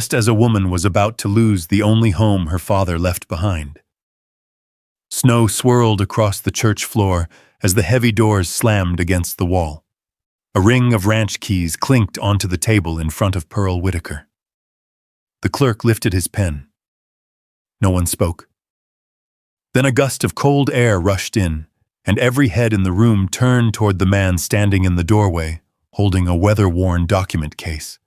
just as a woman was about to lose the only home her father left behind. Snow swirled across the church floor as the heavy doors slammed against the wall. A ring of ranch keys clinked onto the table in front of Pearl Whitaker. The clerk lifted his pen. No one spoke. Then a gust of cold air rushed in, and every head in the room turned toward the man standing in the doorway, holding a weather-worn document case.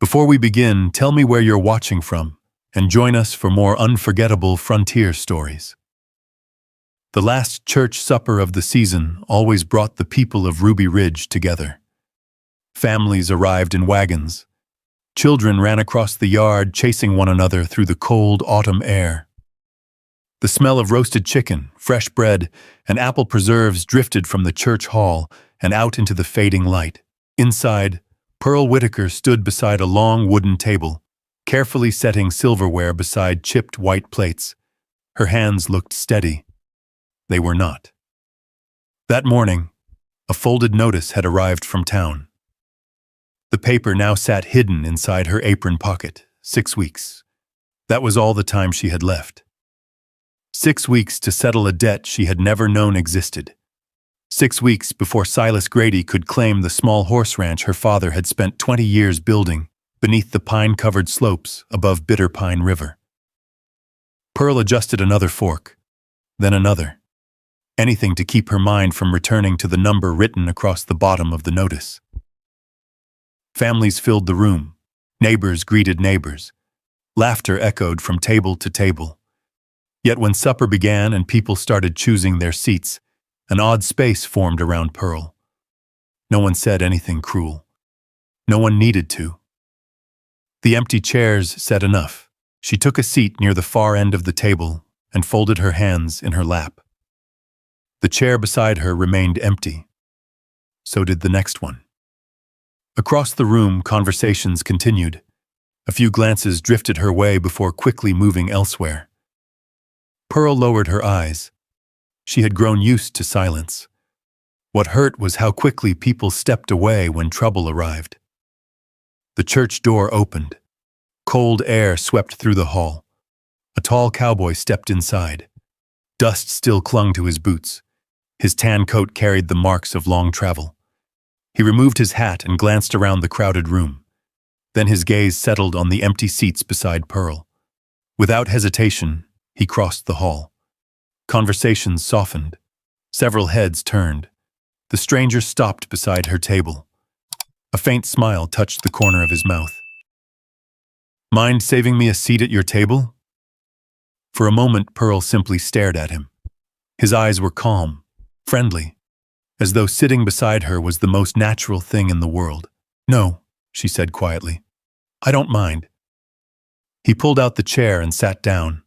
Before we begin, tell me where you're watching from, and join us for more unforgettable frontier stories. The last church supper of the season always brought the people of Ruby Ridge together. Families arrived in wagons. Children ran across the yard, chasing one another through the cold autumn air. The smell of roasted chicken, fresh bread, and apple preserves drifted from the church hall and out into the fading light. Inside, Pearl Whitaker stood beside a long wooden table, carefully setting silverware beside chipped white plates. Her hands looked steady. They were not. That morning, a folded notice had arrived from town. The paper now sat hidden inside her apron pocket. 6 weeks. That was all the time she had left. 6 weeks to settle a debt she had never known existed. 6 weeks before Silas Grady could claim the small horse ranch her father had spent 20 years building beneath the pine-covered slopes above Bitter Pine River. Pearl adjusted another fork, then another. Anything to keep her mind from returning to the number written across the bottom of the notice. Families filled the room. Neighbors greeted neighbors. Laughter echoed from table to table. Yet when supper began and people started choosing their seats, an odd space formed around Pearl. No one said anything cruel. No one needed to. The empty chairs said enough. She took a seat near the far end of the table and folded her hands in her lap. The chair beside her remained empty. So did the next one. Across the room, conversations continued. A few glances drifted her way before quickly moving elsewhere. Pearl lowered her eyes. She had grown used to silence. What hurt was how quickly people stepped away when trouble arrived. The church door opened. Cold air swept through the hall. A tall cowboy stepped inside. Dust still clung to his boots. His tan coat carried the marks of long travel. He removed his hat and glanced around the crowded room. Then his gaze settled on the empty seats beside Pearl. Without hesitation, he crossed the hall. Conversations softened. Several heads turned. The stranger stopped beside her table. A faint smile touched the corner of his mouth. "Mind saving me a seat at your table?" For a moment, Pearl simply stared at him. His eyes were calm, friendly, as though sitting beside her was the most natural thing in the world. "No," she said quietly. "I don't mind." He pulled out the chair and sat down.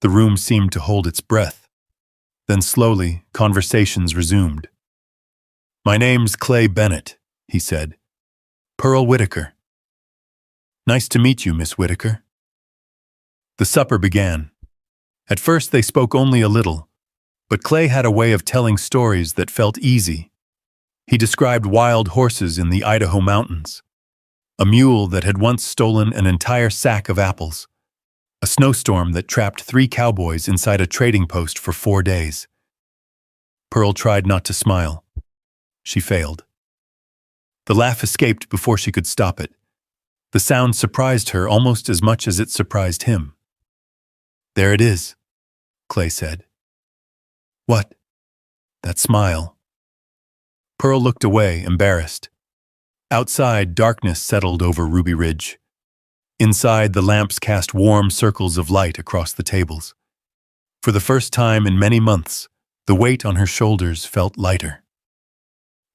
The room seemed to hold its breath. Then slowly, conversations resumed. "My name's Clay Bennett," he said. "Pearl Whitaker." "Nice to meet you, Miss Whitaker." The supper began. At first they spoke only a little, but Clay had a way of telling stories that felt easy. He described wild horses in the Idaho mountains, a mule that had once stolen an entire sack of apples, a snowstorm that trapped 3 cowboys inside a trading post for 4 days. Pearl tried not to smile. She failed. The laugh escaped before she could stop it. The sound surprised her almost as much as it surprised him. "There it is," Clay said. "What?" "That smile." Pearl looked away, embarrassed. Outside, darkness settled over Ruby Ridge. Inside, the lamps cast warm circles of light across the tables. For the first time in many months, the weight on her shoulders felt lighter.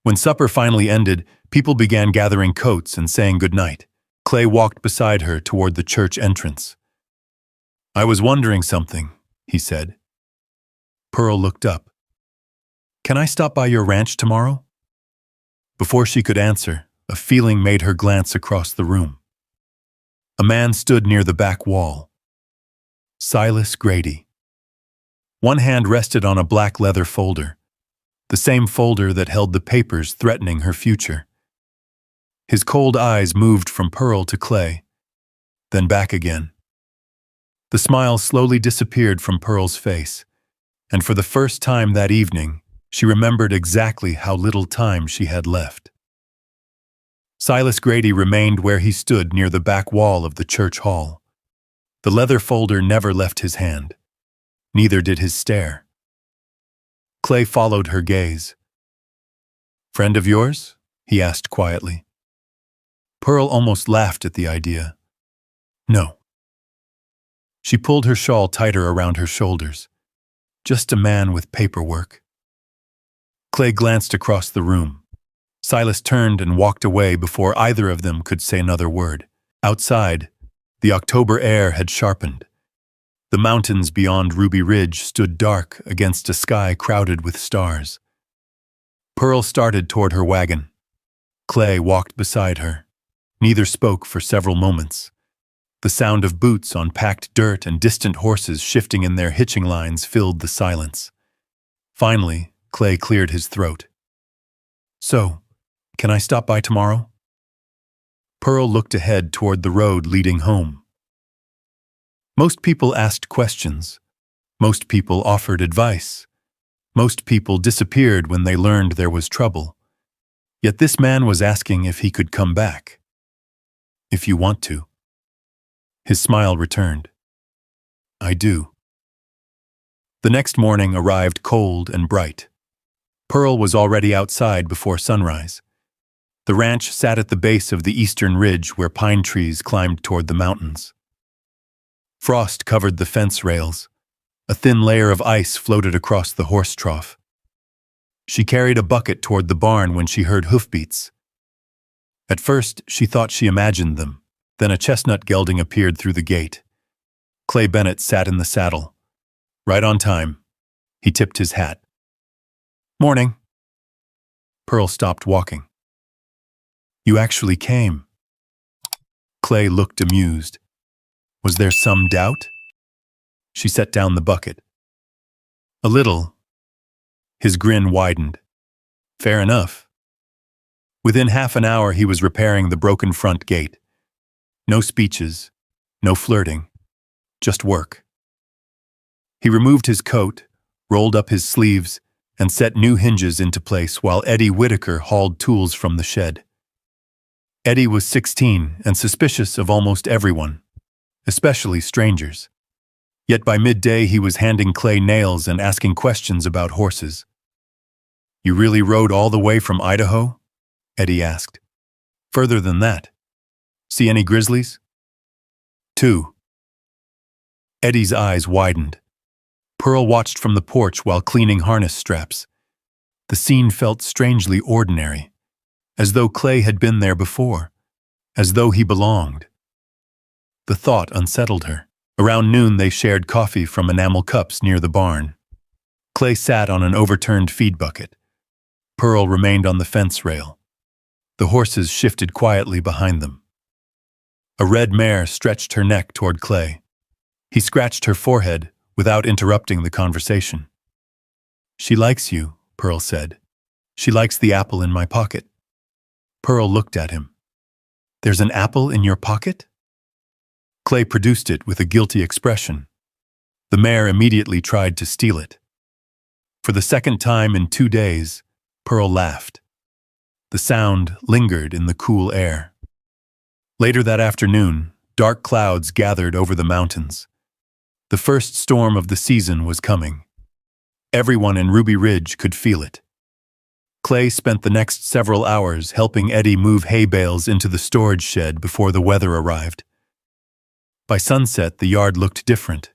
When supper finally ended, people began gathering coats and saying goodnight. Clay walked beside her toward the church entrance. "I was wondering something," he said. Pearl looked up. "Can I stop by your ranch tomorrow?" Before she could answer, a feeling made her glance across the room. A man stood near the back wall. Silas Grady. One hand rested on a black leather folder, the same folder that held the papers threatening her future. His cold eyes moved from Pearl to Clay, then back again. The smile slowly disappeared from Pearl's face, and for the first time that evening, she remembered exactly how little time she had left. Silas Grady remained where he stood near the back wall of the church hall. The leather folder never left his hand. Neither did his stare. Clay followed her gaze. "Friend of yours?" he asked quietly. Pearl almost laughed at the idea. "No." She pulled her shawl tighter around her shoulders. "Just a man with paperwork." Clay glanced across the room. Silas turned and walked away before either of them could say another word. Outside, the October air had sharpened. The mountains beyond Ruby Ridge stood dark against a sky crowded with stars. Pearl started toward her wagon. Clay walked beside her. Neither spoke for several moments. The sound of boots on packed dirt and distant horses shifting in their hitching lines filled the silence. Finally, Clay cleared his throat. "So, can I stop by tomorrow?" Pearl looked ahead toward the road leading home. Most people asked questions. Most people offered advice. Most people disappeared when they learned there was trouble. Yet this man was asking if he could come back. "If you want to." His smile returned. "I do." The next morning arrived cold and bright. Pearl was already outside before sunrise. The ranch sat at the base of the eastern ridge where pine trees climbed toward the mountains. Frost covered the fence rails. A thin layer of ice floated across the horse trough. She carried a bucket toward the barn when she heard hoofbeats. At first, she thought she imagined them. Then a chestnut gelding appeared through the gate. Clay Bennett sat in the saddle. Right on time. He tipped his hat. "Morning." Pearl stopped walking. "You actually came." Clay looked amused. Was there some doubt? She set down the bucket. "A little." His grin widened. "Fair enough." Within half an hour he was repairing the broken front gate. No speeches, no flirting, just work. He removed his coat, rolled up his sleeves, and set new hinges into place while Eddie Whitaker hauled tools from the shed. Eddie was 16 and suspicious of almost everyone, especially strangers. Yet by midday he was handing Clay nails and asking questions about horses. "You really rode all the way from Idaho?" Eddie asked. "Further than that. See any grizzlies?" "2." Eddie's eyes widened. Pearl watched from the porch while cleaning harness straps. The scene felt strangely ordinary, as though Clay had been there before, as though he belonged. The thought unsettled her. Around noon they shared coffee from enamel cups near the barn. Clay sat on an overturned feed bucket. Pearl remained on the fence rail. The horses shifted quietly behind them. A red mare stretched her neck toward Clay. He scratched her forehead without interrupting the conversation. "She likes you," Pearl said. "She likes the apple in my pocket." Pearl looked at him. "There's an apple in your pocket?" Clay produced it with a guilty expression. The mare immediately tried to steal it. For the second time in 2 days, Pearl laughed. The sound lingered in the cool air. Later that afternoon, dark clouds gathered over the mountains. The first storm of the season was coming. Everyone in Ruby Ridge could feel it. Clay spent the next several hours helping Eddie move hay bales into the storage shed before the weather arrived. By sunset, the yard looked different.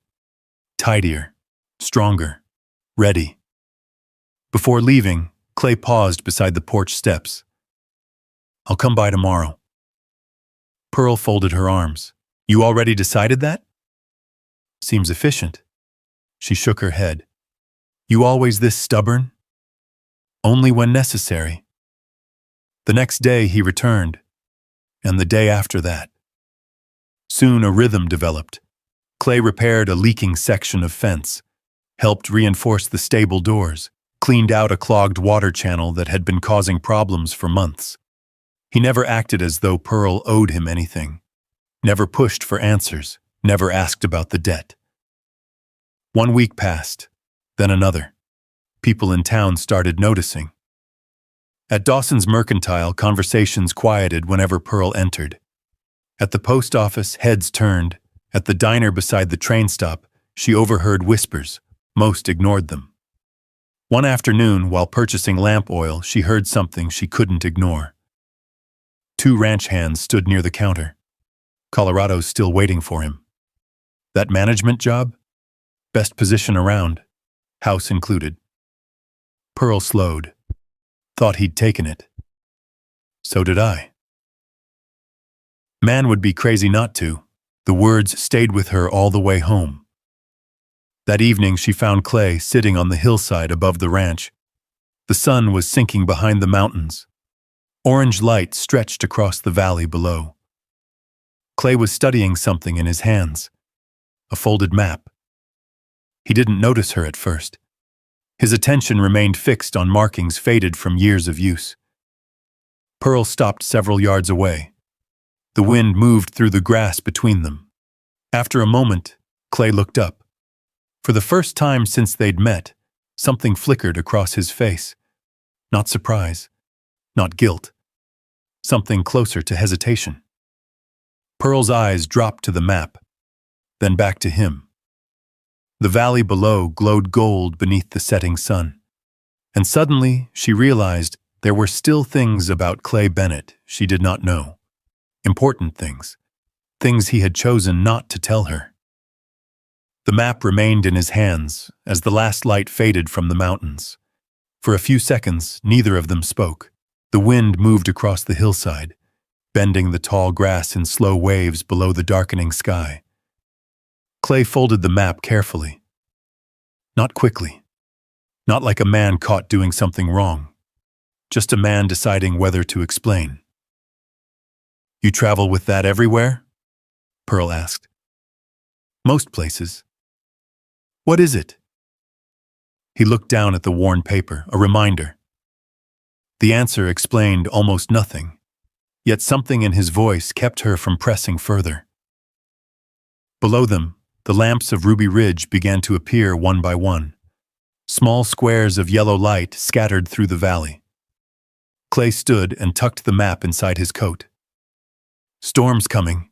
Tidier, stronger, ready. Before leaving, Clay paused beside the porch steps. "I'll come by tomorrow." Pearl folded her arms. "You already decided that?" "Seems efficient." She shook her head. "You always this stubborn?" "Only when necessary." The next day he returned, and the day after that. Soon a rhythm developed. Clay repaired a leaking section of fence, helped reinforce the stable doors, cleaned out a clogged water channel that had been causing problems for months. He never acted as though Pearl owed him anything. never pushed for answers, never asked about the debt. 1 week passed, then another. People in town started noticing. At Dawson's Mercantile, conversations quieted whenever Pearl entered. At the post office, heads turned. At the diner beside the train stop, she overheard whispers. Most ignored them. One afternoon, while purchasing lamp oil, she heard something she couldn't ignore. 2 ranch hands stood near the counter. Colorado's still waiting for him. That management job? Best position around, house included. Pearl slowed. Thought he'd taken it. So did I. Man would be crazy not to. The words stayed with her all the way home. That evening she found Clay sitting on the hillside above the ranch. The sun was sinking behind the mountains. Orange light stretched across the valley below. Clay was studying something in his hands. A folded map. He didn't notice her at first. His attention remained fixed on markings faded from years of use. Pearl stopped several yards away. The wind moved through the grass between them. After a moment, Clay looked up. For the first time since they'd met, something flickered across his face. Not surprise, not guilt. Something closer to hesitation. Pearl's eyes dropped to the map, then back to him. The valley below glowed gold beneath the setting sun. And suddenly, she realized there were still things about Clay Bennett she did not know. Important things. Things he had chosen not to tell her. The map remained in his hands as the last light faded from the mountains. For a few seconds, neither of them spoke. The wind moved across the hillside, bending the tall grass in slow waves below the darkening sky. Clay folded the map carefully. Not quickly. Not like a man caught doing something wrong. Just a man deciding whether to explain. You travel with that everywhere? Pearl asked. Most places. What is it? He looked down at the worn paper, a reminder. The answer explained almost nothing, yet something in his voice kept her from pressing further. Below them, the lamps of Ruby Ridge began to appear one by one. Small squares of yellow light scattered through the valley. Clay stood and tucked the map inside his coat. Storm's coming.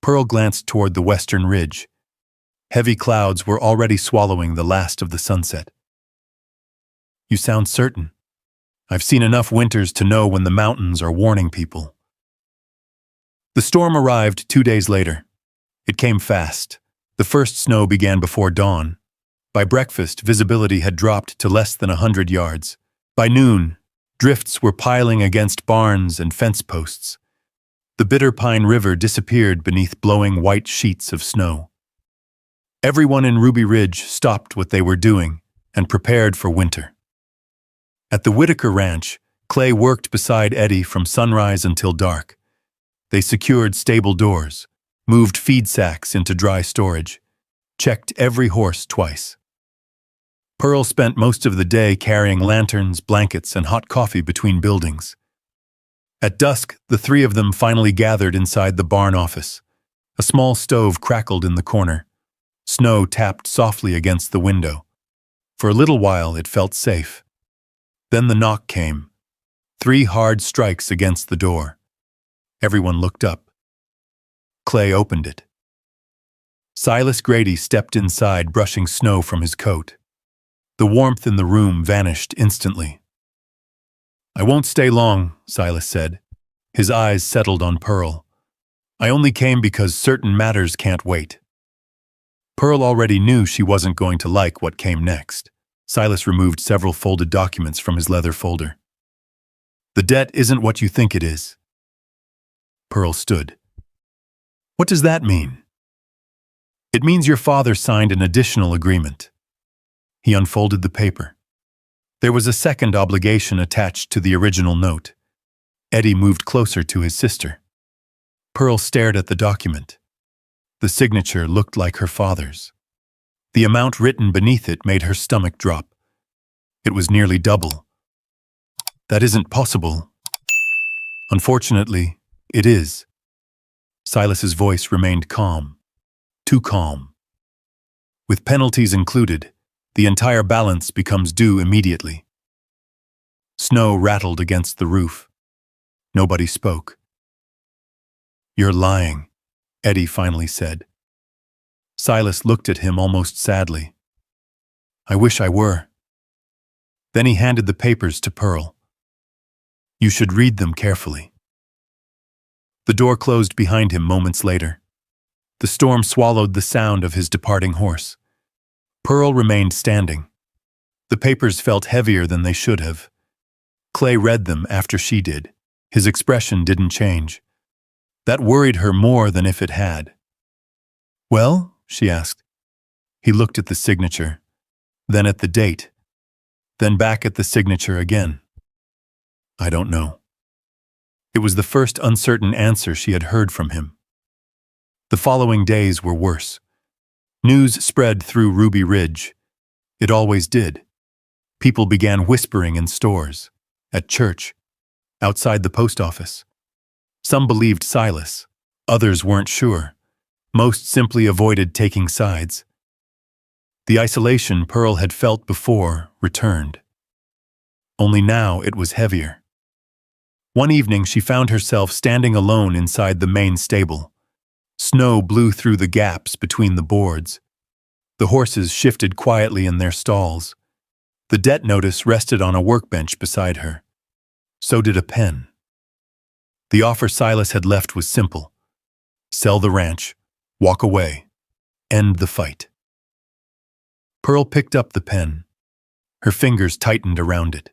Pearl glanced toward the western ridge. Heavy clouds were already swallowing the last of the sunset. You sound certain. I've seen enough winters to know when the mountains are warning people. The storm arrived 2 days later. It came fast. The first snow began before dawn. By breakfast, visibility had dropped to less than 100 yards. By noon, drifts were piling against barns and fence posts. The Bitter Pine River disappeared beneath blowing white sheets of snow. Everyone in Ruby Ridge stopped what they were doing and prepared for winter. At the Whitaker Ranch, Clay worked beside Eddie from sunrise until dark. They secured stable doors, moved feed sacks into dry storage, checked every horse twice. Pearl spent most of the day carrying lanterns, blankets, and hot coffee between buildings. At dusk, the 3 of them finally gathered inside the barn office. A small stove crackled in the corner. Snow tapped softly against the window. For a little while, it felt safe. Then the knock came. 3 hard strikes against the door. Everyone looked up. Clay opened it. Silas Grady stepped inside, brushing snow from his coat. The warmth in the room vanished instantly. I won't stay long, Silas said. His eyes settled on Pearl. I only came because certain matters can't wait. Pearl already knew she wasn't going to like what came next. Silas removed several folded documents from his leather folder. The debt isn't what you think it is. Pearl stood. What does that mean? It means your father signed an additional agreement. He unfolded the paper. There was a second obligation attached to the original note. Eddie moved closer to his sister. Pearl stared at the document. The signature looked like her father's. The amount written beneath it made her stomach drop. It was nearly double. That isn't possible. Unfortunately, it is. Silas's voice remained calm, too calm. With penalties included, the entire balance becomes due immediately. Snow rattled against the roof. Nobody spoke. "You're lying," Eddie finally said. Silas looked at him almost sadly. "I wish I were." Then he handed the papers to Pearl. "You should read them carefully." The door closed behind him moments later. The storm swallowed the sound of his departing horse. Pearl remained standing. The papers felt heavier than they should have. Clay read them after she did. His expression didn't change. That worried her more than if it had. "Well?" she asked. He looked at the signature, then at the date, then back at the signature again. "I don't know." It was the first uncertain answer she had heard from him. The following days were worse. News spread through Ruby Ridge. It always did. People began whispering in stores, at church, outside the post office. Some believed Silas, others weren't sure. Most simply avoided taking sides. The isolation Pearl had felt before returned. Only now it was heavier. One evening she found herself standing alone inside the main stable. Snow blew through the gaps between the boards. The horses shifted quietly in their stalls. The debt notice rested on a workbench beside her. So did a pen. The offer Silas had left was simple. Sell the ranch, walk away, end the fight. Pearl picked up the pen. Her fingers tightened around it.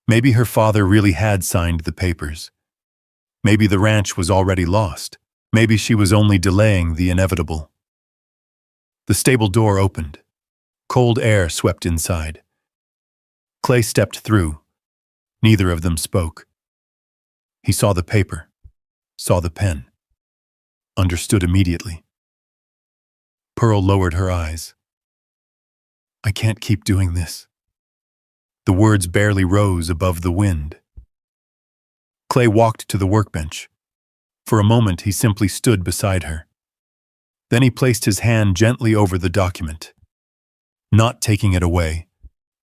Maybe her father really had signed the papers. Maybe the ranch was already lost. Maybe she was only delaying the inevitable. The stable door opened. Cold air swept inside. Clay stepped through. Neither of them spoke. He saw the paper, saw the pen, understood immediately. Pearl lowered her eyes. "I can't keep doing this." The words barely rose above the wind. Clay walked to the workbench. For a moment he simply stood beside her. Then he placed his hand gently over the document, not taking it away,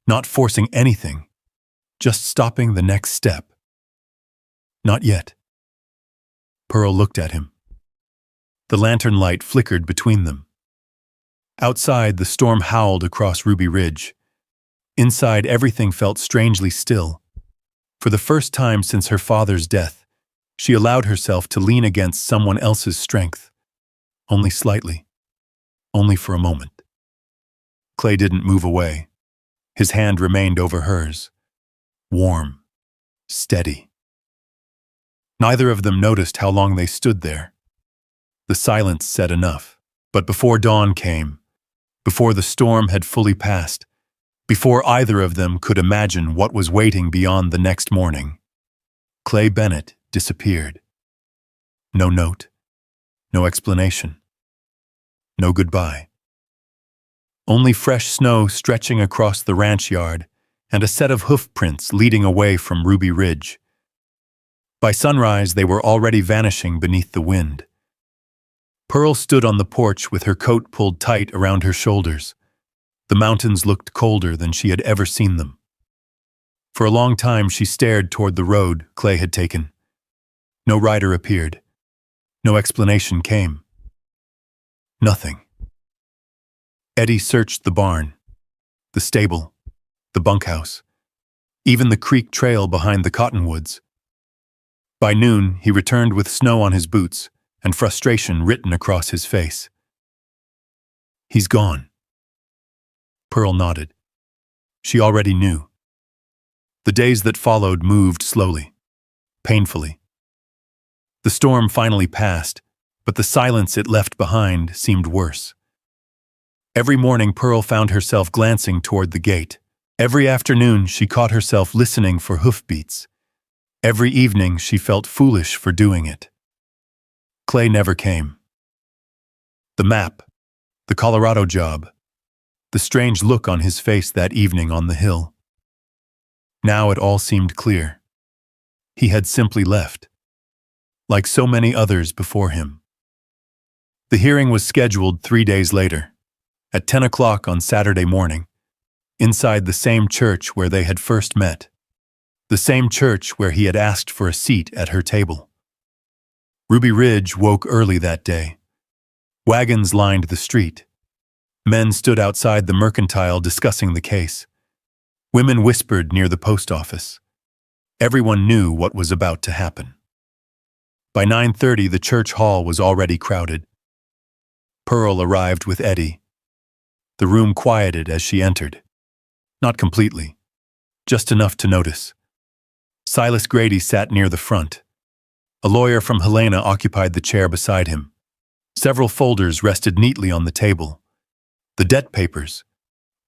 not forcing anything, just stopping the next step. "Not yet." Pearl looked at him. The lantern light flickered between them. Outside, the storm howled across Ruby Ridge. Inside, everything felt strangely still. For the first time since her father's death, she allowed herself to lean against someone else's strength. Only slightly. Only for a moment. Clay didn't move away. His hand remained over hers. Warm. Steady. Neither of them noticed how long they stood there. The silence said enough. But before dawn came, before the storm had fully passed, before either of them could imagine what was waiting beyond the next morning, Clay Bennett disappeared. No note, no explanation, no goodbye. Only fresh snow stretching across the ranch yard and a set of hoof prints leading away from Ruby Ridge. By sunrise, they were already vanishing beneath the wind. Pearl stood on the porch with her coat pulled tight around her shoulders. The mountains looked colder than she had ever seen them. For a long time she stared toward the road Clay had taken. No rider appeared. No explanation came. Nothing. Eddie searched the barn, the stable, the bunkhouse, even the creek trail behind the cottonwoods. By noon, he returned with snow on his boots and frustration written across his face. "He's gone." Pearl nodded. She already knew. The days that followed moved slowly, painfully. The storm finally passed, but the silence it left behind seemed worse. Every morning Pearl found herself glancing toward the gate. Every afternoon she caught herself listening for hoofbeats. Every evening she felt foolish for doing it. Clay never came. The map, the Colorado job, the strange look on his face that evening on the hill. Now it all seemed clear. He had simply left. like so many others before him. The hearing was scheduled 3 days later, at 10 o'clock on Saturday morning, inside the same church where they had first met, the same church where he had asked for a seat at her table. Ruby Ridge woke early that day. Wagons lined the street. Men stood outside the mercantile discussing the case. Women whispered near the post office. Everyone knew what was about to happen. By 9:30, the church hall was already crowded. Pearl arrived with Eddie. The room quieted as she entered. Not completely, just enough to notice. Silas Grady sat near the front. A lawyer from Helena occupied the chair beside him. Several folders rested neatly on the table. The debt papers,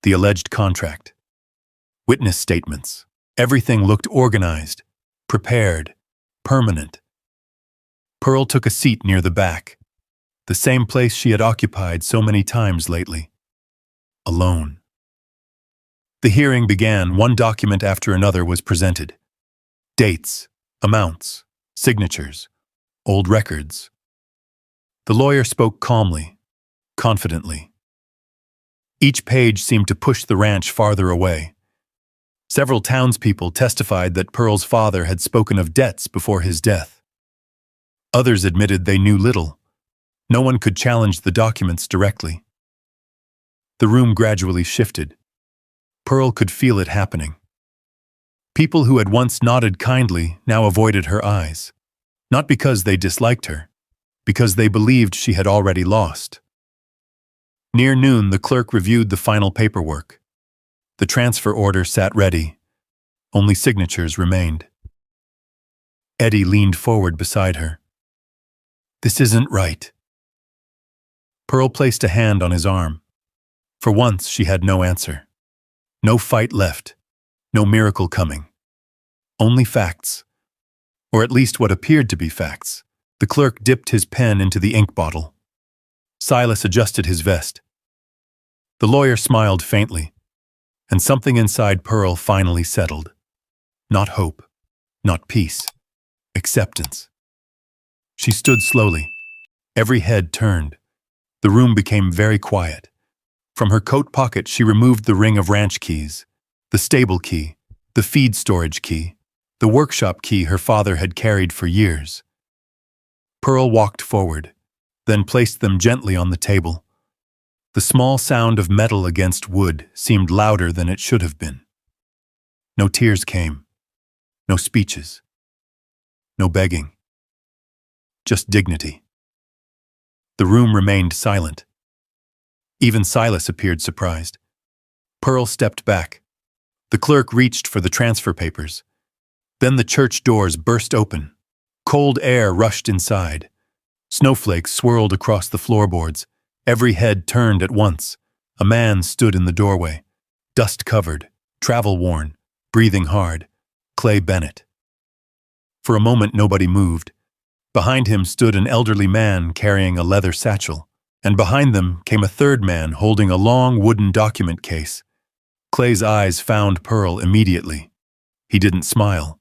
the alleged contract, witness statements. Everything looked organized, prepared, permanent. Pearl took a seat near the back, the same place she had occupied so many times lately. Alone. The hearing began. One document after another was presented. Dates, amounts, signatures, old records. The lawyer spoke calmly, confidently. Each page seemed to push the ranch farther away. Several townspeople testified that Pearl's father had spoken of debts before his death. Others admitted they knew little. No one could challenge the documents directly. The room gradually shifted. Pearl could feel it happening. People who had once nodded kindly now avoided her eyes, not because they disliked her, because they believed she had already lost. Near noon, the clerk reviewed the final paperwork. The transfer order sat ready. Only signatures remained. Eddie leaned forward beside her. "This isn't right." Pearl placed a hand on his arm. For once, she had no answer. No fight left. No miracle coming. Only facts. Or at least what appeared to be facts. The clerk dipped his pen into the ink bottle. Silas adjusted his vest. The lawyer smiled faintly, and something inside Pearl finally settled. Not hope, not peace, acceptance. She stood slowly. Every head turned. The room became very quiet. From her coat pocket, she removed the ring of ranch keys, the stable key, the feed storage key, the workshop key her father had carried for years. Pearl walked forward, then placed them gently on the table. The small sound of metal against wood seemed louder than it should have been. No tears came. No speeches. No begging. Just dignity. The room remained silent. Even Silas appeared surprised. Pearl stepped back. The clerk reached for the transfer papers. Then the church doors burst open. Cold air rushed inside. Snowflakes swirled across the floorboards. Every head turned at once. A man stood in the doorway, dust-covered, travel-worn, breathing hard. Clay Bennett. For a moment nobody moved. Behind him stood an elderly man carrying a leather satchel, and behind them came a third man holding a long wooden document case. Clay's eyes found Pearl immediately. He didn't smile.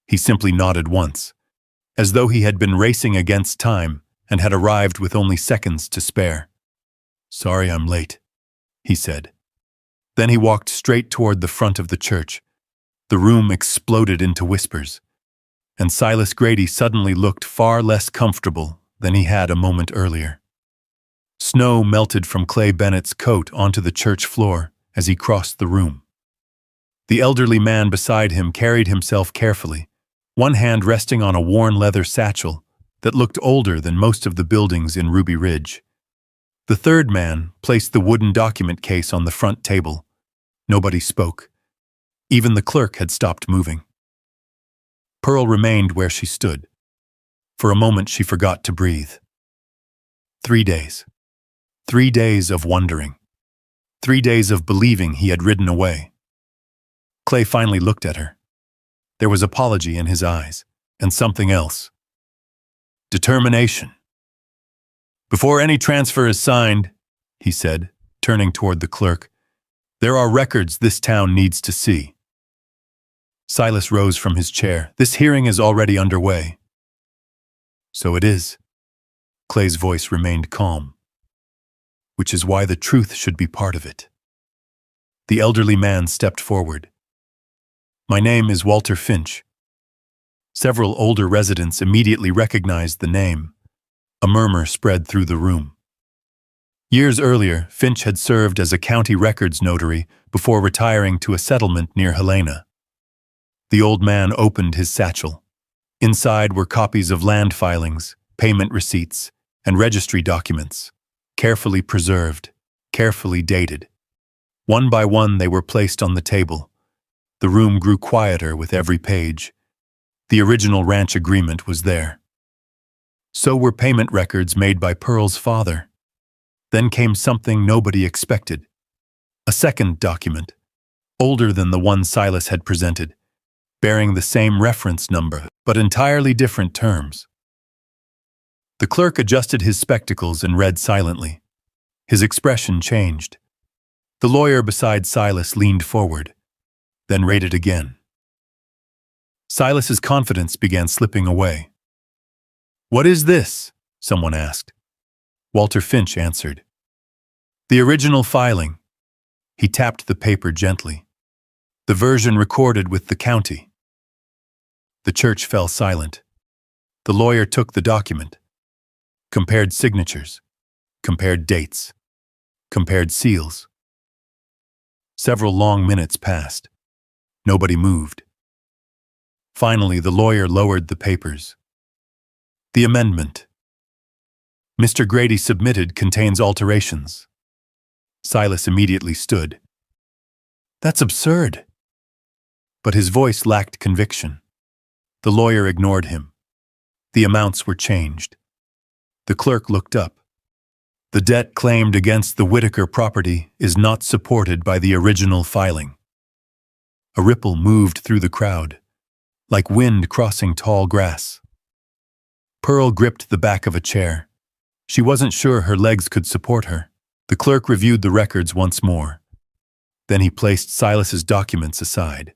He simply nodded once, as though he had been racing against time and had arrived with only seconds to spare. "Sorry I'm late," he said. Then he walked straight toward the front of the church. The room exploded into whispers, and Silas Grady suddenly looked far less comfortable than he had a moment earlier. Snow melted from Clay Bennett's coat onto the church floor as he crossed the room. The elderly man beside him carried himself carefully, one hand resting on a worn leather satchel that looked older than most of the buildings in Ruby Ridge. The third man placed the wooden document case on the front table. Nobody spoke. Even the clerk had stopped moving. Pearl remained where she stood. For a moment she forgot to breathe. 3 days. 3 days of wondering. 3 days of believing he had ridden away. Clay finally looked at her. There was apology in his eyes, and something else. Determination. "Before any transfer is signed," he said, turning toward the clerk, "there are records this town needs to see." Silas rose from his chair. "This hearing is already underway." So it is. Clay's voice remained calm. Which is why the truth should be part of it. The elderly man stepped forward. My name is Walter Finch. Several older residents immediately recognized the name. A murmur spread through the room. Years earlier, Finch had served as a county records notary before retiring to a settlement near Helena. The old man opened his satchel. Inside were copies of land filings, payment receipts, and registry documents, carefully preserved, carefully dated. One by one they were placed on the table. The room grew quieter with every page. The original ranch agreement was there. So were payment records made by Pearl's father. Then came something nobody expected. A second document, older than the one Silas had presented, bearing the same reference number, but entirely different terms. The clerk adjusted his spectacles and read silently. His expression changed. The lawyer beside Silas leaned forward, then read it again. Silas's confidence began slipping away. "What is this?" someone asked. Walter Finch answered. "The original filing." He tapped the paper gently. "The version recorded with the county." The church fell silent. The lawyer took the document, compared signatures, compared dates, compared seals. Several long minutes passed. Nobody moved. Finally, the lawyer lowered the papers. "The amendment Mr. Grady submitted contains alterations." Silas immediately stood. "That's absurd." But his voice lacked conviction. The lawyer ignored him. The amounts were changed. The clerk looked up. "The debt claimed against the Whitaker property is not supported by the original filing." A ripple moved through the crowd, like wind crossing tall grass. Pearl gripped the back of a chair. She wasn't sure her legs could support her. The clerk reviewed the records once more. Then he placed Silas's documents aside.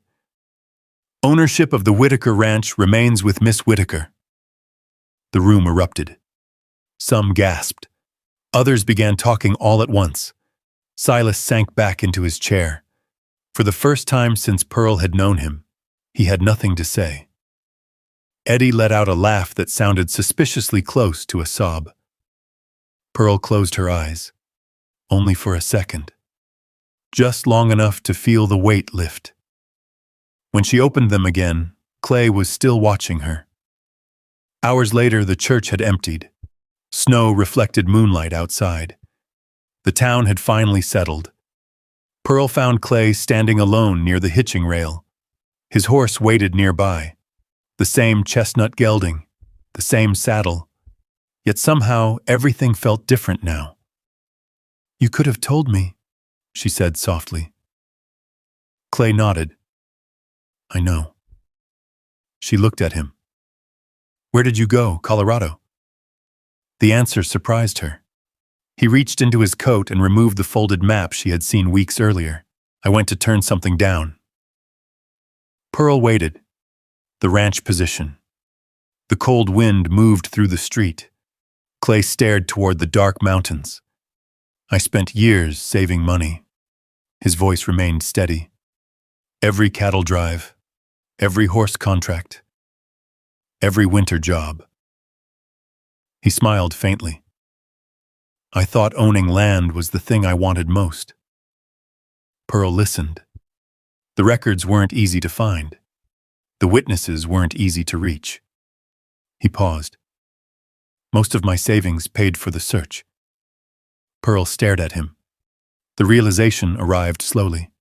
"Ownership of the Whitaker Ranch remains with Miss Whitaker." The room erupted. Some gasped. Others began talking all at once. Silas sank back into his chair. For the first time since Pearl had known him, he had nothing to say. Eddie let out a laugh that sounded suspiciously close to a sob. Pearl closed her eyes, only for a second, just long enough to feel the weight lift. When she opened them again, Clay was still watching her. Hours later, the church had emptied. Snow reflected moonlight outside. The town had finally settled. Pearl found Clay standing alone near the hitching rail. His horse waited nearby. The same chestnut gelding, the same saddle. Yet somehow everything felt different now. "You could have told me," she said softly. Clay nodded. "I know." She looked at him. "Where did you go, Colorado?" The answer surprised her. He reached into his coat and removed the folded map she had seen weeks earlier. "I went to turn something down." Pearl waited. The ranch position. The cold wind moved through the street. Clay stared toward the dark mountains. "I spent years saving money." His voice remained steady. "Every cattle drive, every horse contract, every winter job." He smiled faintly. "I thought owning land was the thing I wanted most." Pearl listened. The records weren't easy to find. The witnesses weren't easy to reach. He paused. "Most of my savings paid for the search." Pearl stared at him. The realization arrived slowly.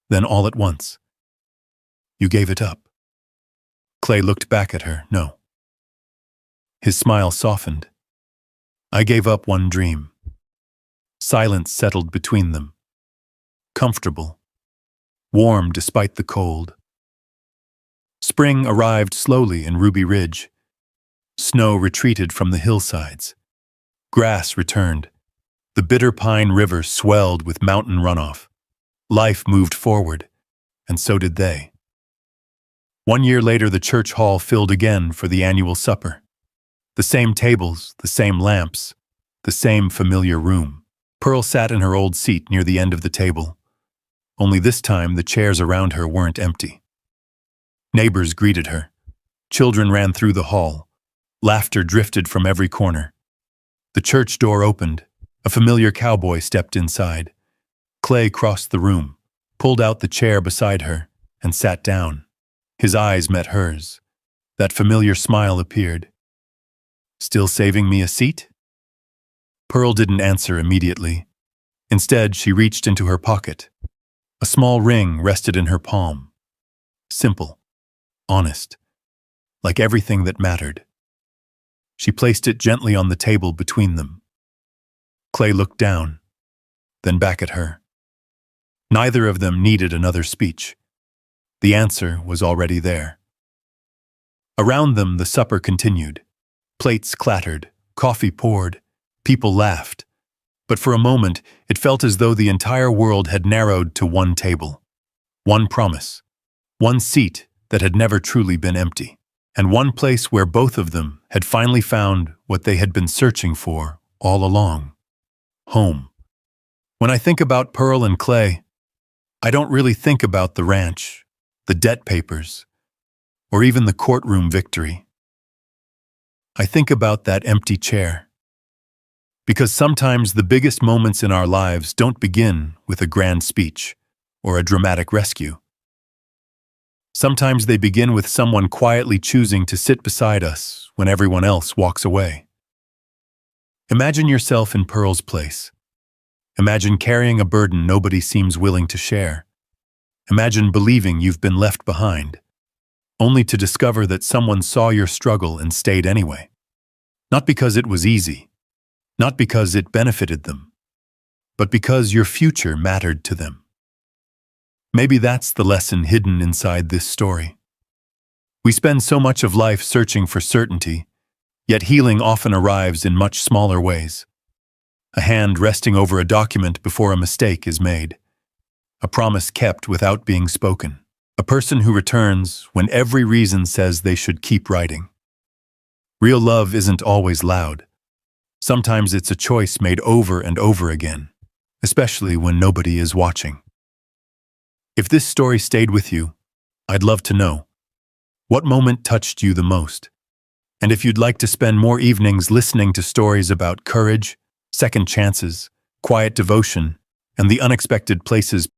Then all at once. "You gave it up." Clay looked back at her. "No." His smile softened. "I gave up one dream." Silence settled between them. Comfortable. Warm despite the cold. Spring arrived slowly in Ruby Ridge. Snow retreated from the hillsides. Grass returned. The Bitter Pine River swelled with mountain runoff. Life moved forward, and so did they. 1 year later, the church hall filled again for the annual supper. The same tables, the same lamps, the same familiar room. Pearl sat in her old seat near the end of the table. Only this time the chairs around her weren't empty. Neighbors greeted her. Children ran through the hall. Laughter drifted from every corner. The church door opened. A familiar cowboy stepped inside. Clay crossed the room, pulled out the chair beside her, and sat down. His eyes met hers. That familiar smile appeared. "Still saving me a seat?" Pearl didn't answer immediately. Instead, she reached into her pocket. A small ring rested in her palm. Simple, honest, like everything that mattered. She placed it gently on the table between them. Clay looked down, then back at her. Neither of them needed another speech. The answer was already there. Around them, the supper continued. Plates clattered, coffee poured, people laughed. But for a moment, it felt as though the entire world had narrowed to one table. One promise. One seat that had never truly been empty. And one place where both of them had finally found what they had been searching for all along. Home. When I think about Pearl and Clay, I don't really think about the ranch, the debt papers, or even the courtroom victory. I think about that empty chair. Because sometimes the biggest moments in our lives don't begin with a grand speech or a dramatic rescue. Sometimes they begin with someone quietly choosing to sit beside us when everyone else walks away. Imagine yourself in Pearl's place. Imagine carrying a burden nobody seems willing to share. Imagine believing you've been left behind, only to discover that someone saw your struggle and stayed anyway. Not because it was easy, not because it benefited them, but because your future mattered to them. Maybe that's the lesson hidden inside this story. We spend so much of life searching for certainty, yet healing often arrives in much smaller ways. A hand resting over a document before a mistake is made. A promise kept without being spoken. A person who returns when every reason says they should keep writing. Real love isn't always loud. Sometimes it's a choice made over and over again, especially when nobody is watching. If this story stayed with you, I'd love to know. What moment touched you the most? And if you'd like to spend more evenings listening to stories about courage, second chances, quiet devotion, and the unexpected places